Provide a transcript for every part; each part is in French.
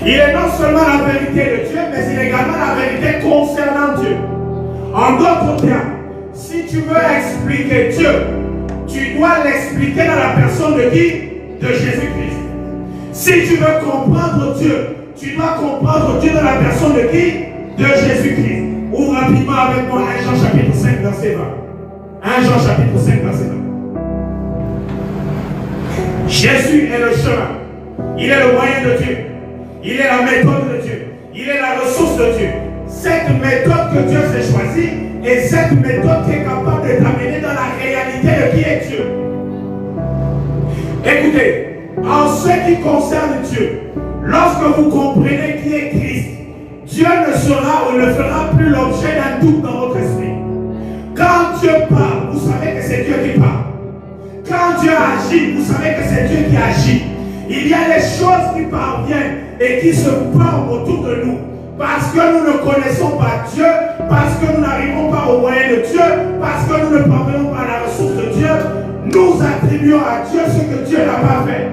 Il est non seulement la vérité de Dieu, mais il est également la vérité concernant Dieu. En d'autres termes, si tu veux expliquer Dieu, tu dois l'expliquer dans la personne de qui? De Jésus-Christ. Si tu veux comprendre Dieu, tu dois comprendre Dieu dans la personne de qui? De Jésus-Christ. Ouvre rapidement avec moi 1 Jean chapitre 5 verset 20. 1 Jean chapitre 5 verset 20. Jésus est le chemin. Il est le moyen de Dieu. Il est la méthode de Dieu. Il est la ressource de Dieu. Cette méthode que Dieu s'est choisie est cette méthode qui est capable de t'amener dans la réalité de qui est Dieu. Écoutez, en ce qui concerne Dieu, lorsque vous comprenez qui est Christ, Dieu ne sera ou ne fera plus l'objet d'un doute dans votre esprit. Quand Dieu parle, vous savez que c'est Dieu qui parle. Quand Dieu agit, vous savez que c'est Dieu qui agit. Il y a des choses qui parviennent et qui se forment autour de nous. Parce que nous ne connaissons pas Dieu, parce que nous n'arrivons pas au moyen de Dieu, parce que nous ne parvenons pas à la ressource de Dieu, nous attribuons à Dieu ce que Dieu n'a pas fait.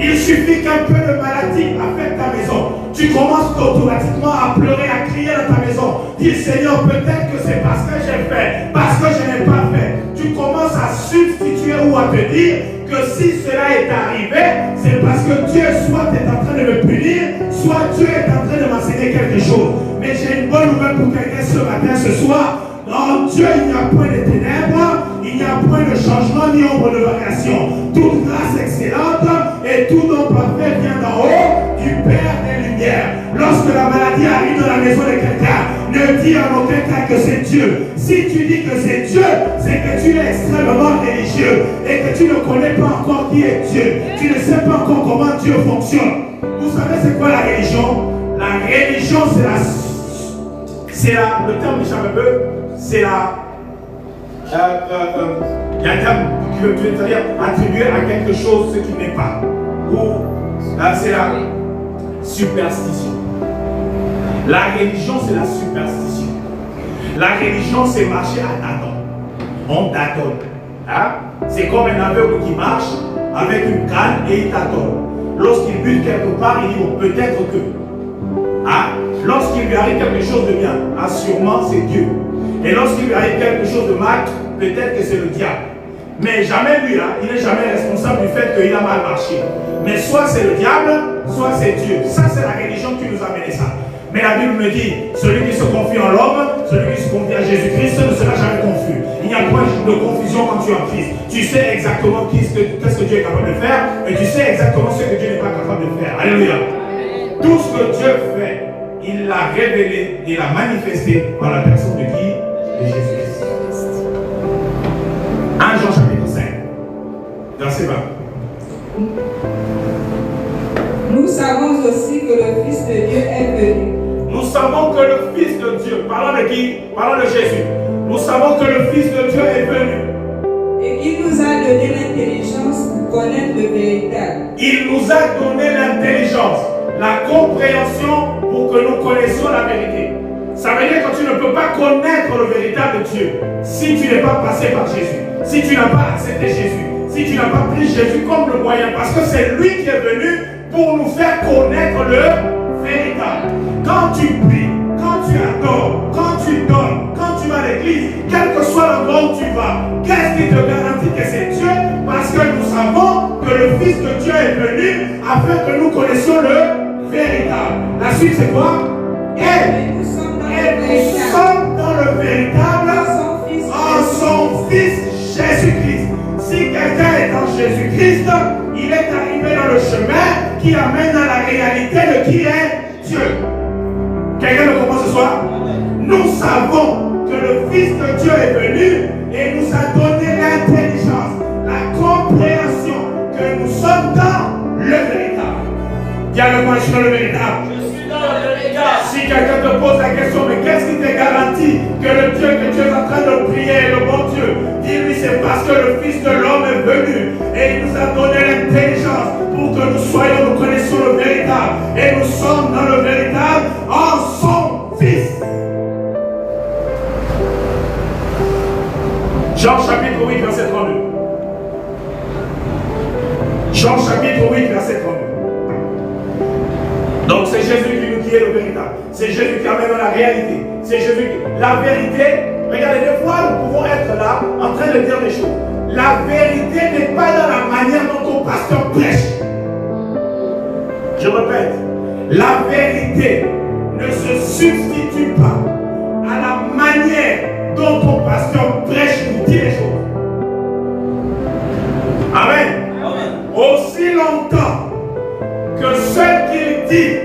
Il suffit qu'un peu de maladie affecte ta maison. Tu commences automatiquement à pleurer, à crier dans ta maison. Dis Seigneur, peut-être que c'est parce que j'ai fait, parce que je n'ai pas fait. Tu commences à substituer ou à te dire que si cela est arrivé, c'est parce que Dieu soit est en train de me punir, soit Dieu est en train de m'enseigner quelque chose. Mais j'ai une bonne nouvelle pour quelqu'un ce matin, ce soir. En Dieu, il n'y a point de ténèbres, il n'y a point de changement ni ombre de variation. Toute grâce excellente et tout don parfait vient d'en haut du Père des Lumières. Lorsque la maladie arrive dans la maison de quelqu'un, ne dis en aucun cas que c'est Dieu. Si tu dis que c'est Dieu, c'est que tu es extrêmement religieux et que tu ne connais pas encore qui est Dieu. Tu ne sais pas encore comment Dieu fonctionne. Vous savez c'est quoi la religion? La religion, le terme m'échappe un peu, c'est la... il y a un terme qui veut dire attribuer à quelque chose ce qui n'est pas. Ou c'est la superstition. La religion, c'est la superstition. La religion, c'est marcher à tâtons. On tâtonne. Hein? C'est comme un aveugle qui marche avec une canne et il tâtonne. Lorsqu'il bute quelque part, il dit bon, peut-être que. Hein? Lorsqu'il lui arrive quelque chose de bien, sûrement c'est Dieu. Et lorsqu'il lui arrive quelque chose de mal, peut-être que c'est le diable. Mais jamais lui, hein, il n'est jamais responsable du fait qu'il a mal marché. Mais soit c'est le diable, soit c'est Dieu. Ça, c'est la religion qui nous a amené ça. Mais la Bible me dit, celui qui se confie en l'homme, celui qui se confie à Jésus-Christ ne sera jamais confus. Il n'y a point de confusion quand tu es en Christ. Tu sais exactement qu'est-ce que Dieu est capable de faire et tu sais exactement ce que Dieu n'est pas capable de faire. Alléluia. Tout ce que Dieu fait, il l'a révélé, il l'a manifesté par la personne de qui? De Jésus-Christ. 1 Jean chapitre 5, verset 20. Nous savons aussi que le Fils de Dieu est venu. Nous savons que le Fils de Dieu, parlons de qui? Parlons de Jésus. Nous savons que le Fils de Dieu est venu. Et il nous a donné l'intelligence pour connaître le véritable. Il nous a donné l'intelligence, la compréhension pour que nous connaissions la vérité. Ça veut dire que tu ne peux pas connaître le véritable Dieu si tu n'es pas passé par Jésus, si tu n'as pas accepté Jésus, si tu n'as pas pris Jésus comme le moyen, parce que c'est lui qui est venu pour nous faire connaître le véritable. Quand tu pries, quand tu adores, quand tu donnes, quand tu vas à l'église, quel que soit l'endroit où tu vas, qu'est-ce qui te garantit que c'est Dieu? Parce que nous savons que le Fils de Dieu est venu afin que nous connaissions le véritable. La suite c'est quoi? Et nous sommes dans le véritable en son Fils Jésus-Christ. Si quelqu'un est en Jésus-Christ, il est arrivé dans le chemin qui amène à la réalité de qui est Dieu. Quelqu'un le comprend ce soir? Nous savons que le Fils de Dieu est venu et nous a donné l'intelligence, la compréhension que nous sommes dans le véritable. Dis à le moi, je suis dans le véritable. Si quelqu'un te pose la question, mais qu'est-ce qui te garantit que le Dieu que tu es en train de prier est le bon Dieu? Dis-lui, c'est parce que le Fils de l'homme est venu et il nous a donné l'intelligence pour que nous connaissions le véritable. Et nous sommes dans le véritable en son Fils. Jean chapitre 8, verset 32. Jean chapitre 8, verset 32. Donc c'est Jésus qui nous dit le véritable. C'est Jésus qui amène dans la réalité. C'est Jésus qui... La vérité, regardez, des fois nous pouvons être là en train de dire des choses. La vérité n'est pas dans la manière dont ton pasteur prêche. Je répète, la vérité ne se substitue pas à la manière dont ton pasteur prêche ou dit les choses. Amen. Aussi longtemps que ce qu'il dit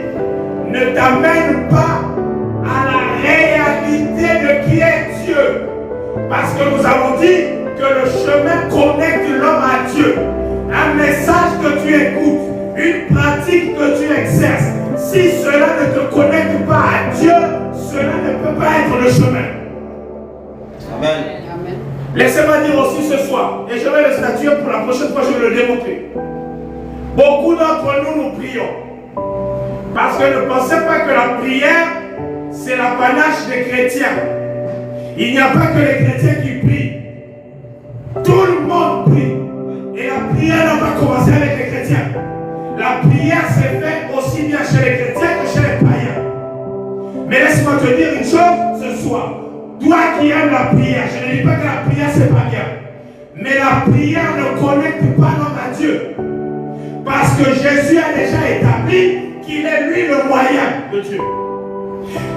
ne t'amène pas à la réalité de qui est Dieu. Parce que nous avons dit que le chemin connecte l'homme à Dieu. Un message que tu écoutes, une pratique que tu exerces, si cela ne te connecte pas à Dieu, cela ne peut pas être le chemin. Amen. Laissez-moi dire aussi ce soir, et je vais le statuer pour la prochaine fois, je vais le démontrer. Beaucoup d'entre nous, nous prions. Parce que ne pensez pas que la prière, c'est l'apanage des chrétiens. Il n'y a pas que les chrétiens qui prient. Tout le monde prie. Et la prière n'a pas commencé avec les chrétiens. La prière s'est faite aussi bien chez les chrétiens que chez les païens. Mais laisse-moi te dire une chose ce soir. Toi qui aimes la prière, je ne dis pas que la prière c'est pas bien. Mais la prière ne connecte pas l'homme à Dieu. Parce que Jésus a déjà établi qu'il est lui le moyen de Dieu.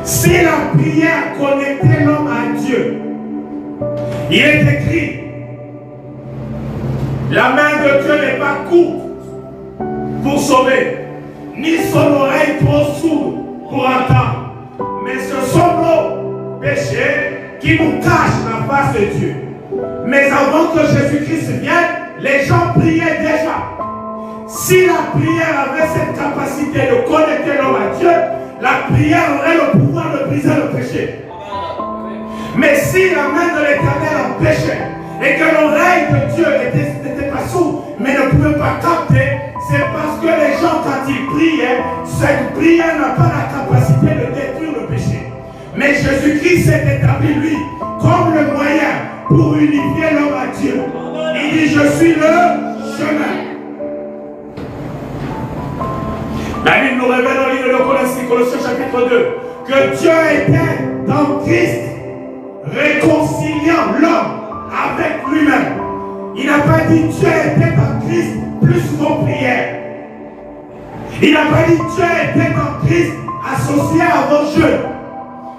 Si la prière connectait l'homme à Dieu, il est écrit, la main de Dieu n'est pas courte pour sauver, ni son oreille trop sourde pour entendre. Mais ce sont nos péchés qui nous cachent la face de Dieu. Mais avant que Jésus-Christ vienne, les gens priaient déjà. Si la prière avait cette capacité de connecter l'homme à Dieu, la prière aurait le pouvoir de briser le péché. Mais si la main de l'Éternel empêchait et que l'oreille de Dieu n'était pas sourde, mais ne pouvait pas capter, c'est parce que les gens, quand ils priaient, cette prière n'a pas la capacité de détruire le péché. Mais Jésus-Christ s'est établi, lui, comme le moyen pour unifier l'homme à Dieu. Il dit, je suis le chemin. La Bible nous révèle dans le livre de Colossiens chapitre 2 que Dieu était dans Christ, réconciliant l'homme avec lui-même. Il n'a pas dit Dieu était dans Christ plus vos prières. Il n'a pas dit Dieu était dans Christ associé à vos jeûnes.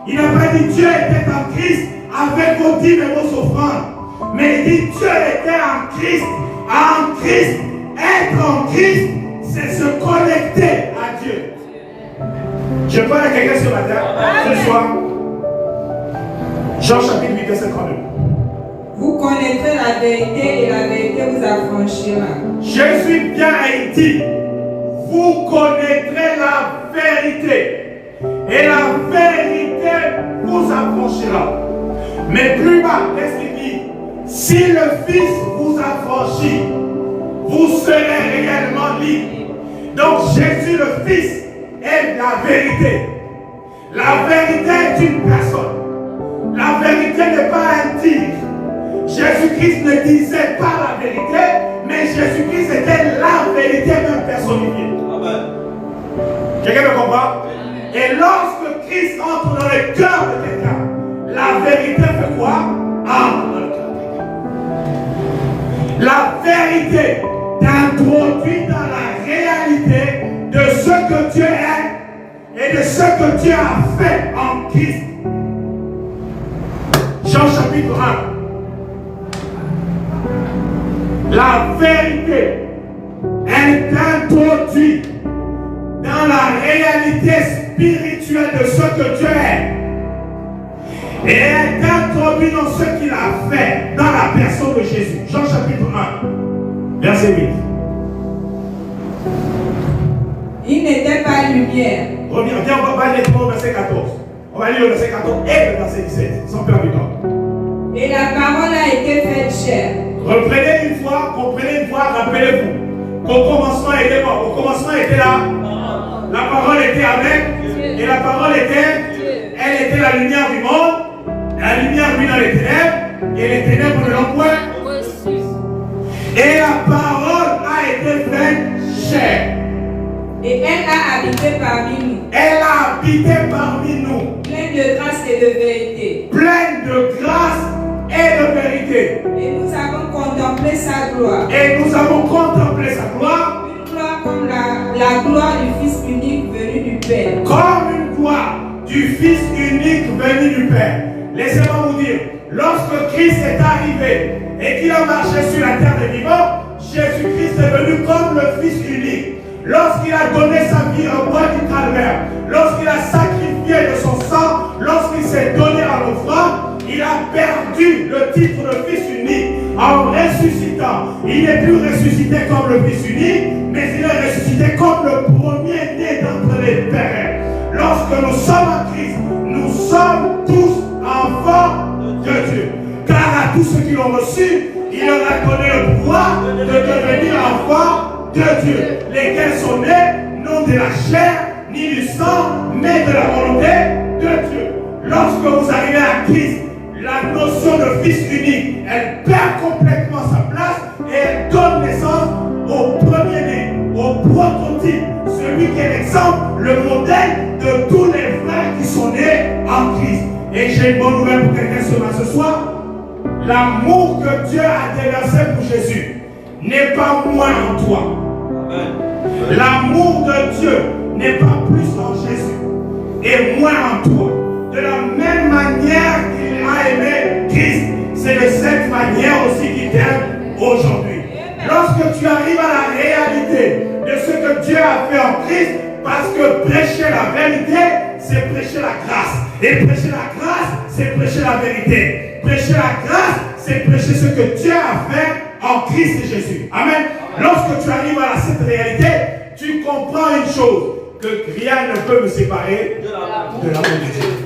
Il n'a pas dit Dieu était en Christ avec vos dîmes et vos offrandes. Mais il dit Dieu était en Christ. En Christ, être en Christ, c'est se connecter à Dieu. Je parle à quelqu'un ce matin, ce soir. Jean chapitre 8, verset 32. Vous connaîtrez la vérité et la vérité vous affranchira. Jésus vient et il dit, vous connaîtrez la vérité et la vérité vous affranchira. Mais plus bas, qu'est-ce qu'il dit? Si le Fils vous affranchit, vous serez réellement libre. Donc Jésus le Fils est la vérité. La vérité est une personne. La vérité n'est pas un dire. Jésus-Christ ne disait pas la vérité, mais Jésus-Christ était la vérité même personnifiée. Amen. Quelqu'un me comprend? Et lorsque Christ entre dans le cœur de quelqu'un, la vérité fait quoi? Entre dans le cœur de quelqu'un. La vérité t'introduit dans la réalité de ce que Dieu est et de ce que Dieu a fait en Christ. Jean chapitre 1. La vérité est introduite dans la réalité spirituelle de ce que Dieu est. Et est introduite dans ce qu'il a fait dans la personne de Jésus. Jean chapitre 1, verset 8. Il n'était pas lumière. Reviens, on va lire le verset 14. On va lire le verset 14 et le verset 17, sans perdre du temps. Et la parole a été faite chair. Reprenez une fois, comprenez une fois, rappelez-vous qu'au commencement était quoi? Au commencement était là. La parole était avec. Et la parole était, elle était la lumière du monde. La lumière vit dans les ténèbres. Et les ténèbres ne l'ont point. Et la parole a été faite chair. Et elle a habité parmi nous. Elle a habité parmi nous. Pleine de grâce et de vérité. Pleine de grâce et de vérité. Et nous avons contemplé sa gloire. Et nous avons contemplé sa gloire. Une gloire comme la gloire du Fils unique venu du Père. Comme une gloire du Fils unique venu du Père. Laissez-moi vous dire, lorsque Christ est arrivé et qu'il a marché sur la terre des vivants, Jésus-Christ est venu comme le Fils unique. Lorsqu'il a donné sa vie au bois du calvaire, lorsqu'il a sacrifié de son sang, lorsqu'il s'est donné en offrande, il a perdu le titre de Fils unique en ressuscitant. Il n'est plus ressuscité comme le Fils unique, mais il est ressuscité comme le premier-né d'entre les pères. Lorsque nous sommes en Christ, nous sommes tous enfants de Dieu. Car à tous ceux qui l'ont reçu, il leur a donné le pouvoir de devenir enfants de Dieu, lesquels sont nés non de la chair ni du sang, mais de la volonté de Dieu. Lorsque vous arrivez à Christ, la notion de Fils unique, elle perd complètement sa place et elle donne naissance au premier-né, au prototype, celui qui est l'exemple, le modèle de tous les frères qui sont nés en Christ. Et j'ai une bonne nouvelle pour quelqu'un ce soir. L'amour que Dieu a déversé pour Jésus n'est pas moins en toi. L'amour de Dieu n'est pas plus en Jésus et moins en toi. De la même manière qu'il a aimé Christ, c'est de cette manière aussi qu'il t'aime aujourd'hui. Lorsque tu arrives à la réalité de ce que Dieu a fait en Christ, parce que prêcher la vérité, c'est prêcher la grâce. Et prêcher la grâce, c'est prêcher la vérité. Prêcher la grâce, c'est prêcher ce que Dieu a fait en Christ Jésus. Amen. Lorsque tu arrives à cette réalité, tu comprends une chose, que rien ne peut me séparer de l'amour de Dieu.